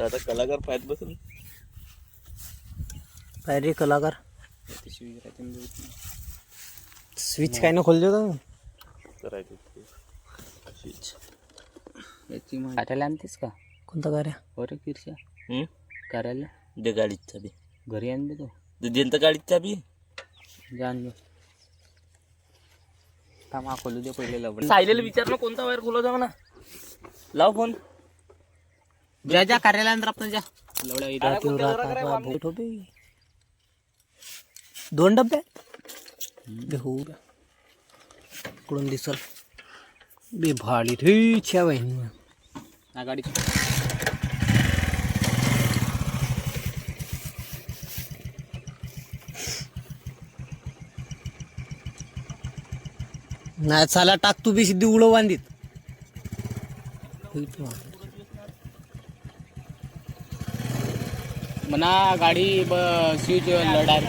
आता कलाकार पाहत बसून रे कलाकार स्विच काय ना खोल देतो करायचं कार्याला आणतेस का? कोणता कार्य? बरं किरशा कार्याला दे गाडीची चाबी. घरी आण दे तो. देन तर गाडीची चाबी. जाण दे. थांबा खोलू दे पहिले लवकर. सायलेला विचार ना कोणता वायर खोला जाऊ ना. लाव फोन. जा जा कार्याला अंदर आपण जा. लवड्या दोन डब्बे हो कुठून दिसल बे भाडी ठेच्या बहिणी ना गाडी नाही चाला टाक तू बी सिद्धी उडव बांधीत म्हणा गाडी स्विच लढाय